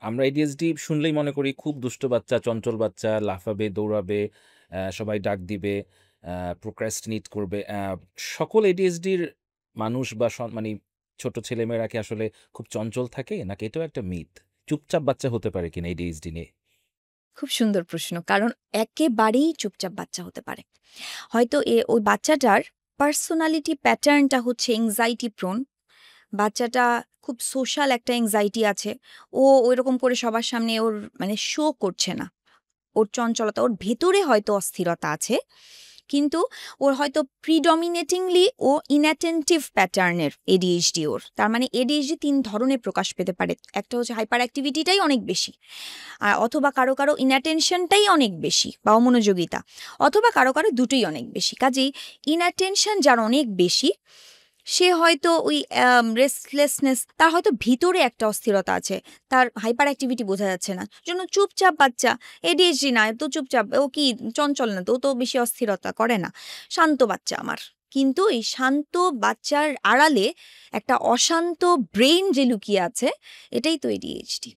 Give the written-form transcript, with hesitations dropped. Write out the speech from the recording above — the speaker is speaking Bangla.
আমরা ADHD শুনলেই মনে করি খুব দুষ্ট বাচ্চা, চঞ্চল বাচ্চা, লাফাবে, দৌড়াবে, সবাই ডাক দিবে, procrastinate করবে। সকল ADHDর মানুষ বা মানি ছোট ছেলেমেয়েরা কি আসলে খুব চঞ্চল থাকে? নাকি এটাও একটা মিথ? চুপচাপ বাচ্চা হতে পারে কিনা ADHD নিয়ে? খুব সুন্দর প্রশ্ন। কারণ একেবারেই চুপচাপ বাচ্চা হতে পারে। হয়তো ওই বাচ্চাটার পার্সোনালিটি প্যাটার্নটা হচ্ছে anxiety prone। বাচ্চাটা খুব সোশ্যাল একটা anxiety আছে। ও ঐরকম করে সবার সামনে ওর মানে শো করছে না। ওর চঞ্চলতা, ওর ভেতরে হয়তো অস্থিরতা আছে। কিন্তু ওর হয়তো প্রিডমিনেটিংলি ও ইনঅ্যাটেনটিভ প্যাটার্নের ADHD ওর। তার মানে ADHD ৩ ধরনের প্রকাশ পেতে পারে। একটা হচ্ছে হাইপার অ্যাক্টিভিটিটাই অনেক বেশি। অথবা কারো ইনঅ্যাটেনশনটাই অনেক বেশি বা অমনোযোগিতা। অথবা কারো দুটোই অনেক বেশি। কাজেই ইনঅ্যাটেনশন যার অনেক বেশি সে হয়তো ওই রেস্টলেসনেস, তার হয়তো ভিতরে একটা অস্থিরতা আছে। তার হাইপার অ্যাক্টিভিটি বোঝা যাচ্ছে না। জন্য চুপচাপ বাচ্চা, ADHD না, তো চুপচাপ, ও কি চঞ্চল না তো, ও তো বেশি অস্থিরতা করে না। শান্ত বাচ্চা আমার। কিন্তু এই শান্ত বাচ্চার আড়ালে একটা অশান্ত ব্রেইন যে লুকিয়ে আছে, এটাই তো ADHD।